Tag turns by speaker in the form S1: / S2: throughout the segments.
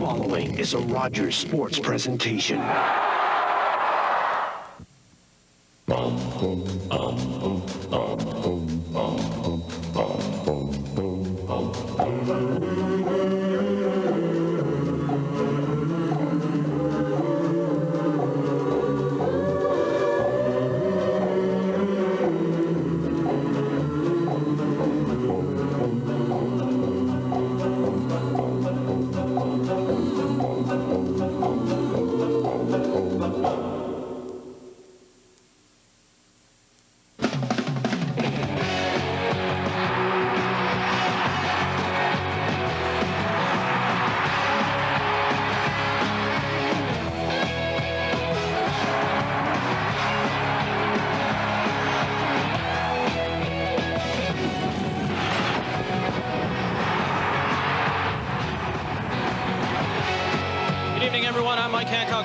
S1: following is a Rogers Sports presentation.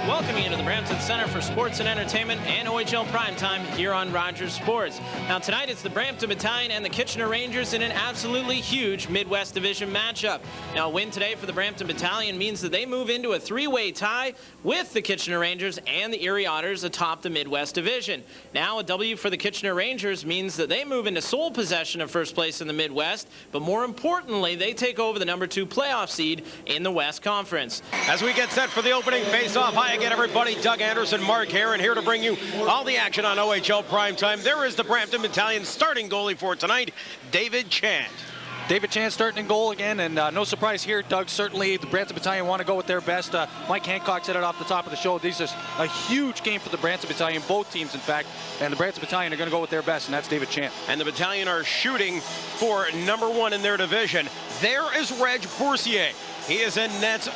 S2: Welcoming you to the Brampton Center for Sports and Entertainment and OHL Primetime here on Rogers Sports. Now tonight it's the Brampton Battalion and the Kitchener Rangers in an absolutely huge Midwest Division matchup. Now a win today for the Brampton Battalion means that they move into a three-way tie with the Kitchener Rangers and the Erie Otters atop the Midwest Division. Now a W for the Kitchener Rangers means that they move into sole possession of first place in the Midwest, but more importantly, they take over the number 2 playoff seed in the West Conference.
S3: As we get set for the opening face-off, hi again everybody, Doug Anderson, Mark Heron here to bring you all the action on OHL Primetime. There is the Brampton Battalion starting goalie for tonight, David Chant.
S4: David Chant starting in goal again, and no surprise here, Doug. Certainly the Brampton Battalion want to go with their best. Mike Hancock said it off the top of the show. This is a huge game for the Brampton Battalion, both teams in fact, and the Brampton Battalion are going to go with their best, and that's David Chant.
S3: And the Battalion are shooting for number 1 in their division. There is Reg Boursier. He is in nets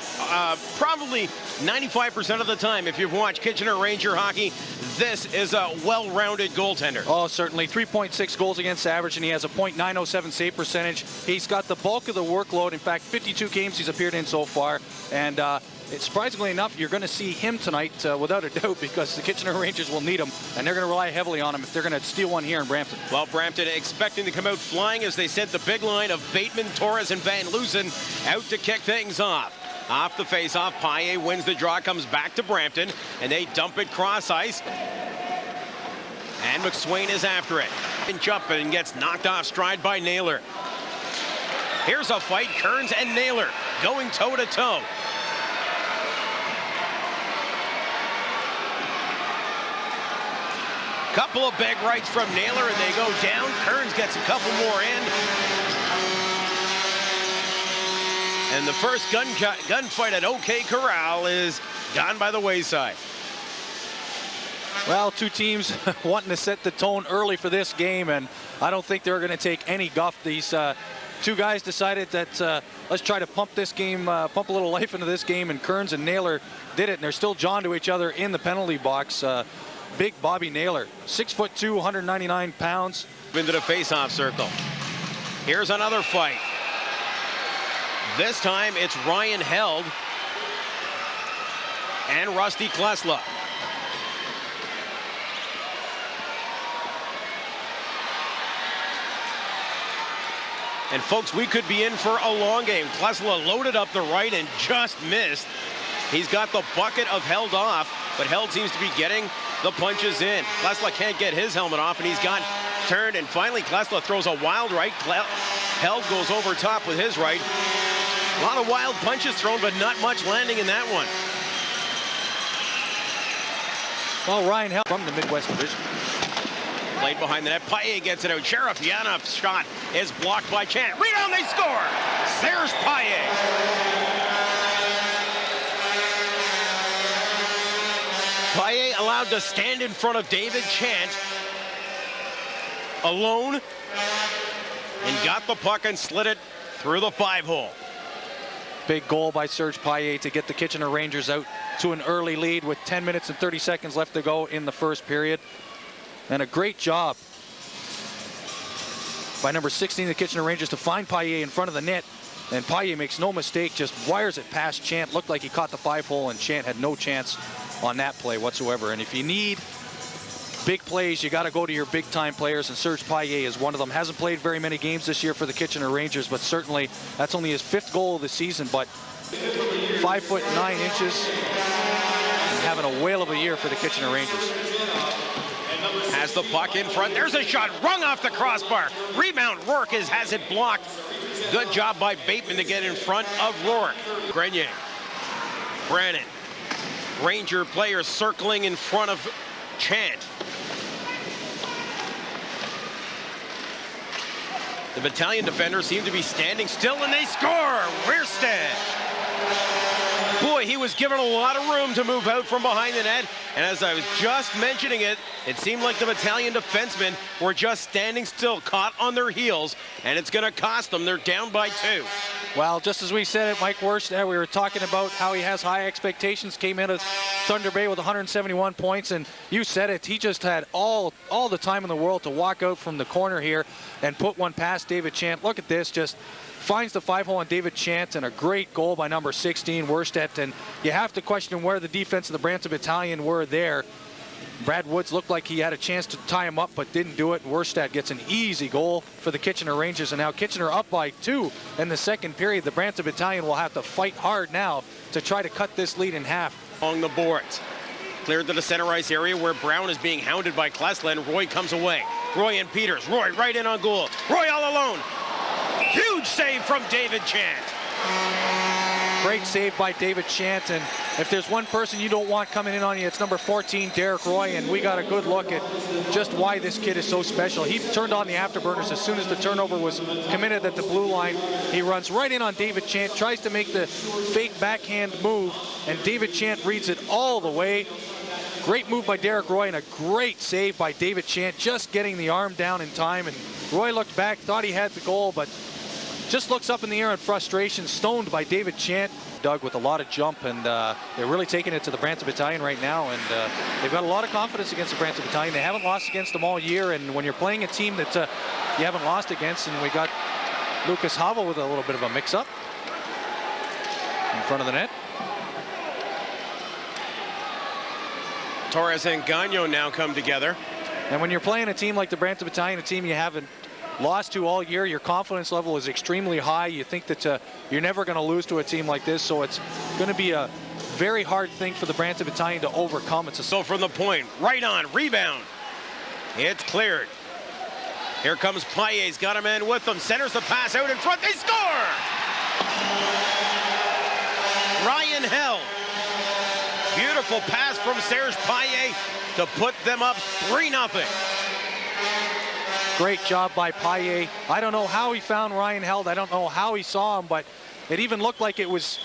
S3: probably 95% of the time. If you've watched Kitchener Ranger hockey, this is a well-rounded goaltender.
S4: Oh, certainly. 3.6 goals against average, and he has a .907 save percentage. He's got the bulk of the workload. In fact, 52 games he's appeared in so far. And surprisingly enough, you're going to see him tonight without a doubt, because the Kitchener Rangers will need him, and they're going to rely heavily on him if they're going to steal one here in Brampton.
S3: Well, Brampton expecting to come out flying as they sent the big line of Bateman, Torres, and Van Loosen out to kick things off. Off the face-off, Paille wins the draw, comes back to Brampton, and they dump it cross ice. And McSwain is after it. Inch up and gets knocked off stride by Naylor. Here's a fight, Kearns and Naylor going toe-to-toe. Couple of big rights from Naylor, and they go down. Kearns gets a couple more in. And the first gunfight at OK Corral is gone by the wayside.
S4: Well, two teams wanting to set the tone early for this game, and I don't think they're going to take any guff. These two guys decided that let's try to pump this game, pump a little life into this game, and Kearns and Naylor did it, and they're still jawing to each other in the penalty box. Big Bobby Naylor, 6'2", 199 pounds.
S3: Into the face-off circle. Here's another fight. This time it's Ryan Held and Rusty Klesla. And folks, we could be in for a long game. Klesla loaded up the right and just missed. He's got the bucket of Held off, but Held seems to be getting the punches in. Klesla can't get his helmet off, and he's got turned, and finally Klesla throws a wild right. Held goes over top with his right. A lot of wild punches thrown, but not much landing in that one.
S4: Well, Ryan Held from the Midwest Division.
S3: Played behind the net. Paille gets it out. Sherifiano's shot is blocked by Chant. Rebound, they score! There's Paille. Paille allowed to stand in front of David Chant alone and got the puck and slid it through the 5-hole.
S4: Big goal by Serge Paille to get the Kitchener Rangers out to an early lead with 10 minutes and 30 seconds left to go in the first period. And a great job by number 16, the Kitchener Rangers, to find Paille in front of the net. And Paille makes no mistake, just wires it past Chant. Looked like he caught the 5-hole, and Chant had no chance on that play whatsoever. And if you need big plays, you got to go to your big-time players, and Serge Paille is one of them. Hasn't played very many games this year for the Kitchener Rangers, but certainly that's only his 5th goal of the season. But 5'9" and having a whale of a year for the Kitchener Rangers.
S3: Has the puck in front. There's a shot rung off the crossbar. Rebound. Rourke has it blocked. Good job by Bateman to get in front of Rourke. Grenier. Brannon. Ranger players circling in front of Chant. The Battalion defenders seem to be standing still, and they score. Weirstead. Boy, he was given a lot of room to move out from behind the net. And as I was just mentioning it, it seemed like the Battalion defensemen were just standing still, caught on their heels, and it's going to cost them. They're down by 2.
S4: Well, just as we said it, Mike Weirstead, we were talking about how he has high expectations, came into Thunder Bay with 171 points, and you said it, he just had all the time in the world to walk out from the corner here and put one past David Chant. Look at this, just finds the 5-hole on David Chant, and a great goal by number 16, Weirstead. And you have to question where the defense of the Brampton Battalion were there. Brad Woods looked like he had a chance to tie him up, but didn't do it. Weirstead gets an easy goal for the Kitchener Rangers, and now Kitchener up by 2 in the second period. The Brampton Battalion will have to fight hard now to try to cut this lead in half.
S3: Along the boards. Cleared to the center ice area where Brown is being hounded by Klesla, and Roy comes away. Roy and Peters. Roy right in on goal. Roy all alone. Huge save from David Chant.
S4: Great save by David Chant, and if there's one person you don't want coming in on you, it's number 14, Derek Roy, and we got a good look at just why this kid is so special. He turned on the afterburners as soon as the turnover was committed at the blue line. He runs right in on David Chant, tries to make the fake backhand move, and David Chant reads it all the way. Great move by Derek Roy and a great save by David Chant, just getting the arm down in time, and Roy looked back, thought he had the goal, but just looks up in the air in frustration, stoned by David Chant. Doug with a lot of jump, and they're really taking it to the Brampton Battalion right now, and they've got a lot of confidence against the Brampton Battalion. They haven't lost against them all year, and when you're playing a team that you haven't lost against, and we got Lucas Havel with a little bit of a mix-up in front of the net.
S3: Torres and Gagnon now come together.
S4: And when you're playing a team like the Brampton Battalion, a team you haven't lost to all year, your confidence level is extremely high. You think that you're never going to lose to a team like this, so it's going to be a very hard thing for the Brampton Battalion to overcome.
S3: So from the point, right on, rebound. It's cleared. Here comes Paillet's got a man with them, centers the pass out in front, they score! Ryan Held. Beautiful pass from Serge Paillet to put them up 3-0.
S4: Great job by Paillet. I don't know how he found Ryan Held. I don't know how he saw him, but it even looked like it was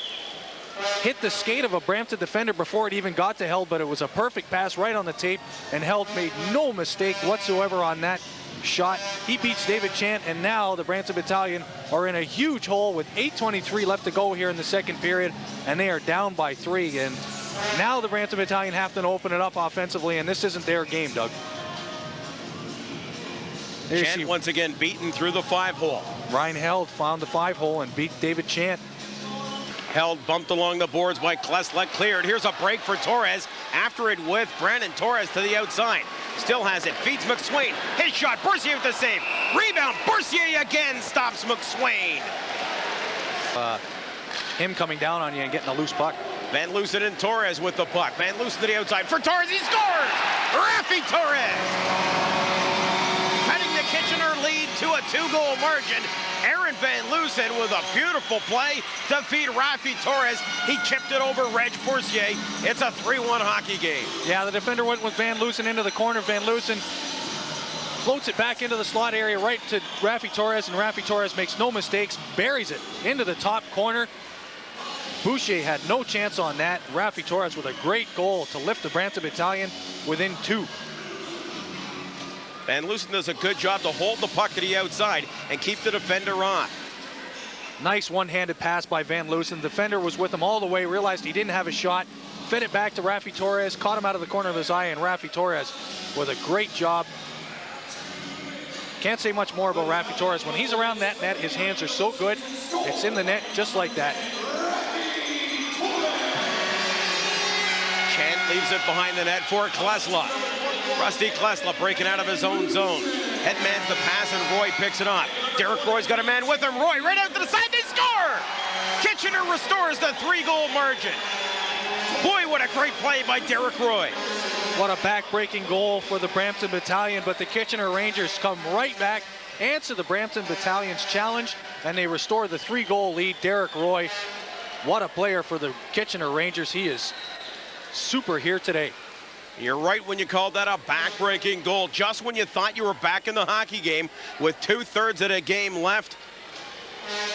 S4: hit the skate of a Brampton defender before it even got to Held, but it was a perfect pass right on the tape, and Held made no mistake whatsoever on that shot. He beats David Chant, and now the Brampton Battalion are in a huge hole with 8:23 left to go here in the second period, and they are down by 3. And now the Brampton Battalion have to open it up offensively, and this isn't their game, Doug.
S3: Chant once again beaten through the 5-hole.
S4: Ryan Held found the 5-hole and beat David Chant.
S3: Held bumped along the boards by Klesla, cleared. Here's a break for Torres. After it with Brandon Torres to the outside. Still has it, feeds McSwain. His shot, Boursier with the save. Rebound, Boursier again stops McSwain.
S4: Him coming down on you and getting a loose puck.
S3: Van Loosen and Torres with the puck. Van Loosen to the outside for Torres, he scores! Rafi Torres! Cutting the Kitchener lead to a 2-goal margin. Aaron Van Loosen with a beautiful play to feed Rafi Torres. He chipped it over Reg Boursier. It's a 3-1 hockey game.
S4: Yeah, the defender went with Van Loosen into the corner. Van Loosen floats it back into the slot area right to Rafi Torres, and Rafi Torres makes no mistakes, buries it into the top corner. Boucher had no chance on that. Rafi Torres with a great goal to lift the Brampton Battalion within 2.
S3: Van Loosen does a good job to hold the puck to the outside and keep the defender off.
S4: Nice one-handed pass by Van Loosen. The defender was with him all the way, realized he didn't have a shot, fed it back to Rafi Torres, caught him out of the corner of his eye, and Rafi Torres with a great job. Can't say much more about Rafi Torres. When he's around that net, his hands are so good. It's in the net just like that.
S3: Chant leaves it behind the net for Klesla. Rusty Klesla breaking out of his own zone. Headman's the pass and Roy picks it up. Derek Roy's got a man with him. Roy right out to the side, they score! Kitchener restores the 3-goal margin. Boy, what a great play by Derek Roy.
S4: What a back-breaking goal for the Brampton Battalion, but the Kitchener Rangers come right back, answer the Brampton Battalion's challenge, and they restore the 3-goal lead. Derek Roy, what a player for the Kitchener Rangers. He is super here today.
S3: You're right when you called that a back-breaking goal. Just when you thought you were back in the hockey game with 2/3 of the game left,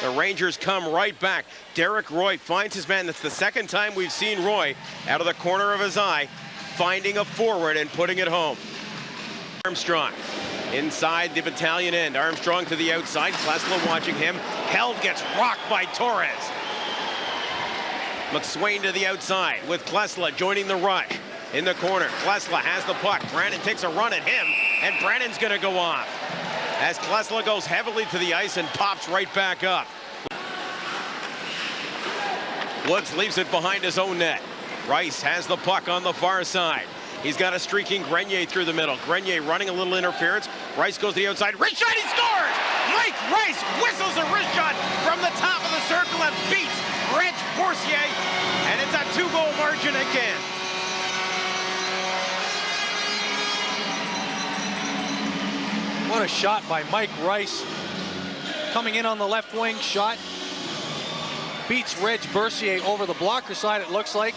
S3: the Rangers come right back. Derek Roy finds his man. That's the second time we've seen Roy out of the corner of his eye, finding a forward and putting it home. Armstrong inside the Battalion end. Armstrong to the outside. Klesla watching him. Held, gets rocked by Torres. McSwain to the outside with Klesla joining the rush. In the corner, Klesla has the puck. Brandon takes a run at him, and Brandon's going to go off as Klesla goes heavily to the ice and pops right back up. Woods leaves it behind his own net. Rice has the puck on the far side. He's got a streaking Grenier through the middle. Grenier running a little interference. Rice goes to the outside. Wrist shot, he scores! Mike Rice whistles a wrist shot from the top of the circle and beats Reg Boursier, and it's a 2-goal margin again.
S4: What a shot by Mike Rice. Coming in on the left wing, shot. Beats Reg Boursier over the blocker side, it looks like.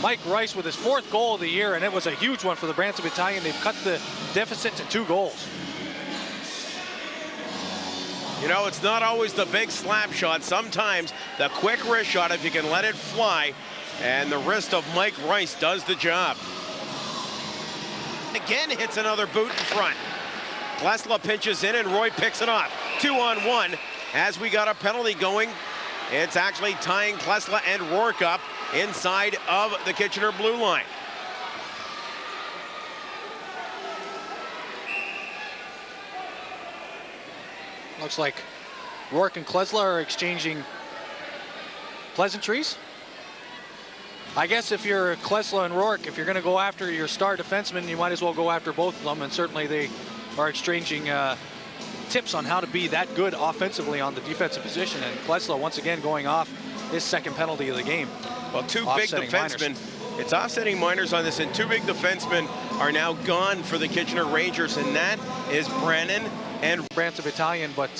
S4: Mike Rice with his 4th goal of the year, and it was a huge one for the Brampton Battalion. They've cut the deficit to 2 goals.
S3: You know, it's not always the big slap shot. Sometimes the quick wrist shot, if you can let it fly, and the wrist of Mike Rice does the job. Again hits another boot in front. Klesla pinches in and Roy picks it off. 2-on-1 as we got a penalty going. It's actually tying Klesla and Rourke up inside of the Kitchener blue line.
S4: Looks like Rourke and Klesla are exchanging pleasantries. I guess if you're Klesla and Rourke, if you're going to go after your star defenseman, you might as well go after both of them, and certainly they are exchanging tips on how to be that good offensively on the defensive position. And Klesla once again going off his 2nd penalty of the game.
S3: Well, 2 big defensemen. It's offsetting minors on this, and 2 big defensemen are now gone for the Kitchener Rangers, and that is Brennan and
S4: Brampton Battalion, but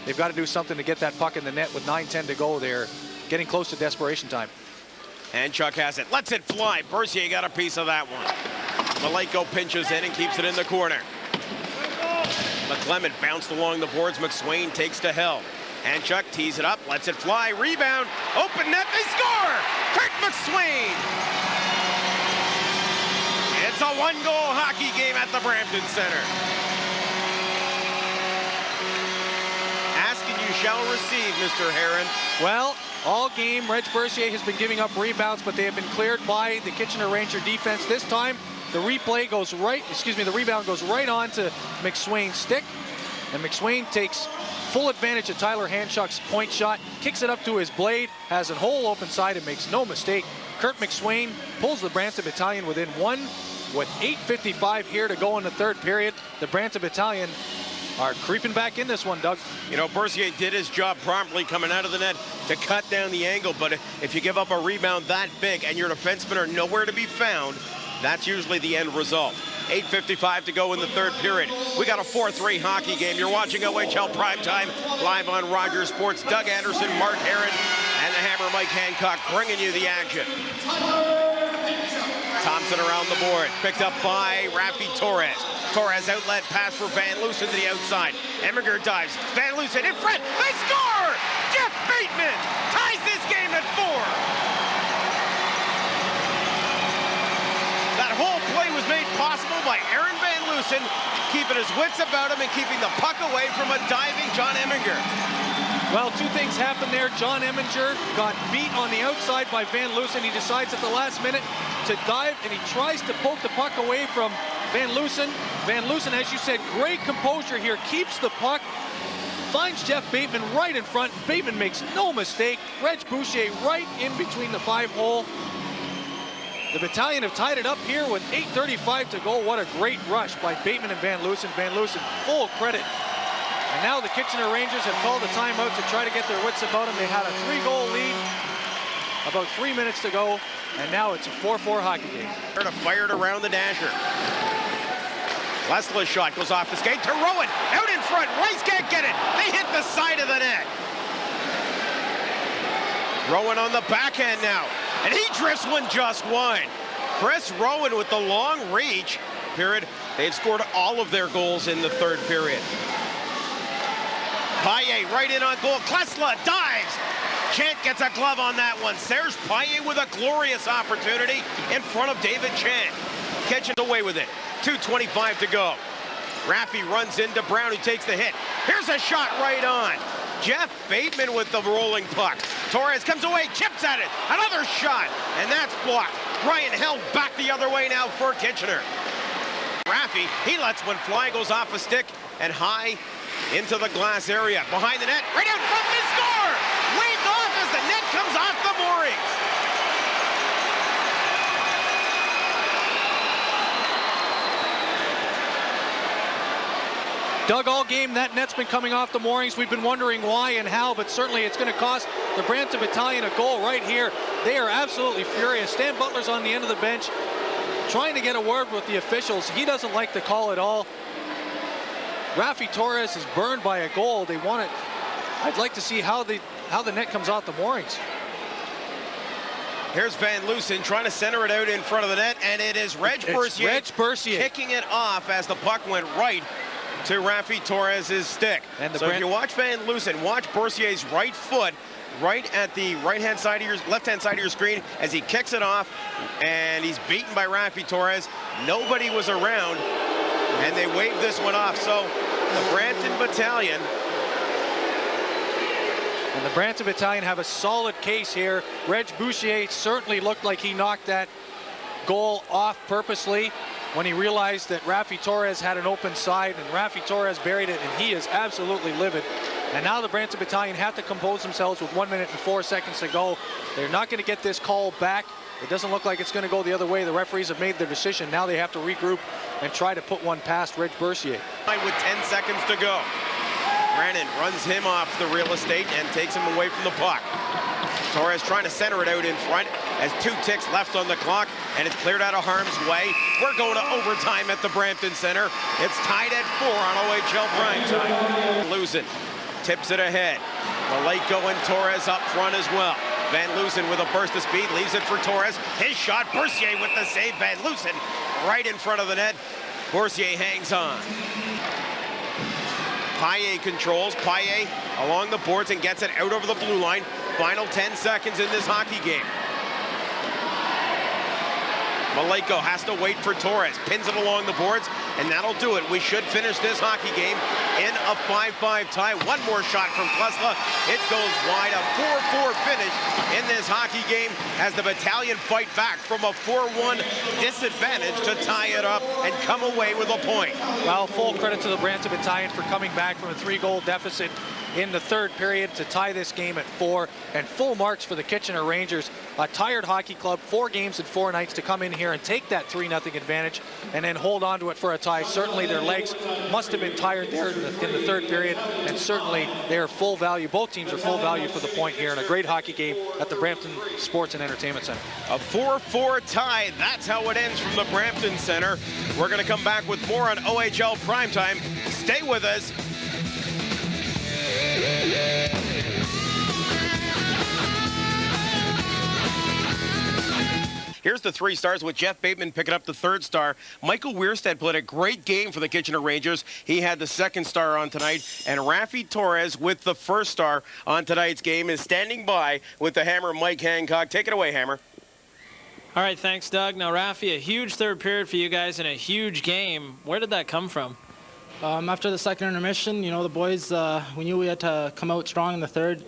S4: they've got to do something to get that puck in the net with 9:10 to go. They're getting close to desperation time.
S3: And Chuck has it. Lets it fly. Boursier got a piece of that one. Malenko pinches in and keeps it in the corner. McClement bounced along the boards. McSwain takes to Held. And Chuck tees it up, lets it fly. Rebound. Open net. They score! Kurt McSwain! It's a 1-goal hockey game at the Brampton Center. Ask and you shall receive, Mr. Heron.
S4: Well, all game, Reg Boursier has been giving up rebounds, but they have been cleared by the Kitchener Ranger defense. This time, the rebound goes right on to McSwain's stick, and McSwain takes full advantage of Tyler Hanchuk's point shot, kicks it up to his blade, has a hole open side, and makes no mistake. Kurt McSwain pulls the Brampton Battalion within 1 with 8:55 here to go in the 3rd period. The Brampton Battalion are creeping back in this one, Doug.
S3: You know, Boursier did his job promptly coming out of the net to cut down the angle, but if you give up a rebound that big and your defensemen are nowhere to be found, that's usually the end result. 8:55 to go in the 3rd period. We got a 4-3 hockey game. You're watching OHL Primetime live on Rogers Sports. Doug Anderson, Mark Heron, and the Hammer Mike Hancock bringing you the action. Thompson around the board, picked up by Rafi Torres. Torres outlet pass for Van Loosen to the outside. Eminger dives. Van Loosen in front. They score! Jeff Bateman ties this game at 4. That whole play was made possible by Aaron Van Loosen keeping his wits about him and keeping the puck away from a diving John Eminger.
S4: Well, 2 things happened there. John Eminger got beat on the outside by Van Loosen. He decides at the last minute to dive, and he tries to poke the puck away from Van Loosen. Van Loosen, as you said, great composure here, keeps the puck, finds Jeff Bateman right in front. Bateman makes no mistake. Reg Boucher right in between the 5-hole. The Battalion have tied it up here with 8:35 to go. What a great rush by Bateman and Van Loosen. Van Loosen, full credit. And now the Kitchener Rangers have called a timeout to try to get their wits about them. They had a 3-goal lead, about 3 minutes to go, and now it's a 4-4 hockey game.
S3: To fire it around the dasher. Lesla's shot goes off the skate to Rowan. Out in front. Rice can't get it. They hit the side of the net. Rowan on the backhand now. And he drifts one just wide. Chris Rowan with the long reach. Period. They had scored all of their goals in the third period. Paille right in on goal. Klesla dives. Chant gets a glove on that one. Serge Paille with a glorious opportunity in front of David Chant. Kitchener's away with it. 2:25 to go. Raffi runs into Brown, who takes the hit. Here's a shot right on. Jeff Bateman with the rolling puck. Torres comes away, chips at it. Another shot, and that's blocked. Ryan held back the other way now for Kitchener. Raffi, he lets one fly, goes off a stick and high into the glass area. Behind the net, right out front, they score! Waved off as the net comes off the moorings.
S4: Doug, all game that net's been coming off the moorings. We've been wondering why and how, but certainly it's going to cost the Brampton Battalion a goal right here. They are absolutely furious. Stan Butler's on the end of the bench trying to get a word with the officials. He doesn't like the call at all. Raffi Torres is burned by a goal. They want it. I'd like to see how the net comes off the moorings.
S3: Here's Van Loosen trying to center it out in front of the net, and it is Reg Bercier kicking it off as the puck went right to Raffi Torres' stick. And so if you watch Van Loosen, watch Bercier's right foot right at the left-hand side of your screen as he kicks it off, and he's beaten by Raffi Torres. Nobody was around, and they waved this one off. So the Brampton Battalion.
S4: And the Brampton Battalion have a solid case here. Reg Bercier certainly looked like he knocked that goal off purposely when he realized that Raffi Torres had an open side, and Raffi Torres buried it, and he is absolutely livid. And now the Brampton Battalion have to compose themselves with 1 minute and 4 seconds to go. They're not going to get this call back. It doesn't look like it's going to go the other way. The referees have made their decision. Now they have to regroup and try to put one past Reg Bercier.
S3: With 10 seconds to go. Brennan runs him off the real estate and takes him away from the puck. Torres trying to center it out in front as 2 ticks left on the clock, and it's cleared out of harm's way. We're going to overtime at the Brampton Center. It's tied at 4 on OHL primetime. Loosen tips it ahead. Maleko and Torres up front as well. Van Loosen with a burst of speed leaves it for Torres. His shot, Bercier with the save. Van Loosen right in front of the net. Bercier hangs on. Paille controls. Paille along the boards and gets it out over the blue line. Final 10 seconds in this hockey game. Maleko has to wait for Torres. Pins it along the boards, and that'll do it. We should finish this hockey game in a 5-5 tie. One more shot from Klesla. It goes wide. A 4-4 finish in this hockey game as the Battalion fight back from a 4-1 disadvantage to tie it up and come away with a point.
S4: Well, full credit to the Brampton Battalion for coming back from a 3-goal deficit in the third period to tie this game at 4, and full marks for the Kitchener Rangers. A tired hockey club, 4 games and 4 nights to come in here and take that 3-0 advantage and then hold on to it for a tie. Certainly their legs must have been tired there in the third period, and certainly they're full value. Both teams are full value for the point here, and a great hockey game at the Brampton Sports and Entertainment Center.
S3: A 4-4 tie. That's how it ends from the Brampton Center. We're going to come back with more on OHL Primetime. Stay with us. Here's the 3 stars with Jeff Bateman picking up the 3rd star. Michael Weirstead played a great game for the Kitchener Rangers. He had the 2nd star on tonight. And Raffi Torres with the 1st star on tonight's game is standing by with the Hammer, Mike Hancock. Take it away, Hammer.
S2: All right, thanks, Doug. Now, Raffi, a huge third period for you guys and a huge game. Where did that come from?
S5: After the second intermission, you know, the boys, we knew we had to come out strong in the third,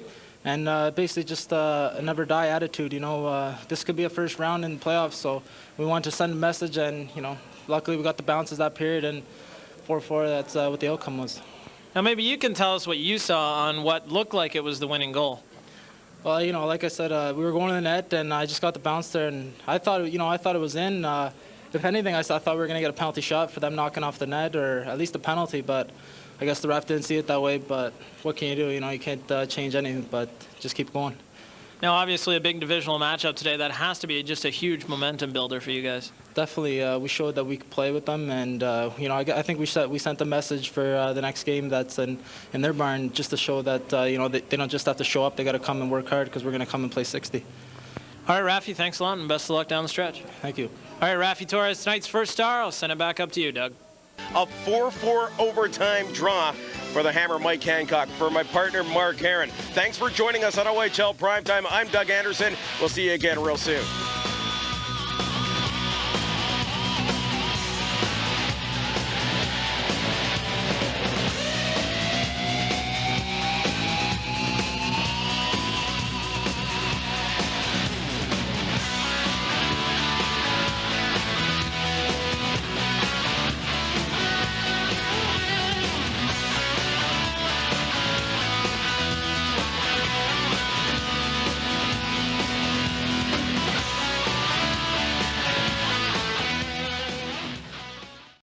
S5: and basically just a never die attitude. You know, this could be a first round in the playoffs, so we wanted to send a message, and, you know, luckily we got the bounces that period, and 4-4, that's what the outcome was.
S2: Now, maybe you can tell us what you saw on what looked like it was the winning goal.
S5: Well, you know, like I said, we were going to the net, and I just got the bounce there, and I thought it was in. If anything, I thought we were going to get a penalty shot for them knocking off the net, or at least a penalty. But I guess the ref didn't see it that way, but what can you do? You know, you can't change anything, but just keep going.
S2: Now, obviously, a big divisional matchup today. That has to be just a huge momentum builder for you guys.
S5: Definitely, we showed that we could play with them, and you know, I think we sent a message for the next game that's in their barn, just to show that you know, they don't just have to show up; they got to come and work hard, because we're going to come and play 60.
S2: All right, Rafi, thanks a lot, and best of luck down the stretch.
S5: Thank you.
S2: All right, Rafi Torres, tonight's first star. I'll send it back up to you, Doug.
S3: A 4-4 overtime draw for the Hammer Mike Hancock. For my partner Mark Heron, thanks for joining us on OHL Primetime. I'm Doug Anderson. We'll see you again real soon.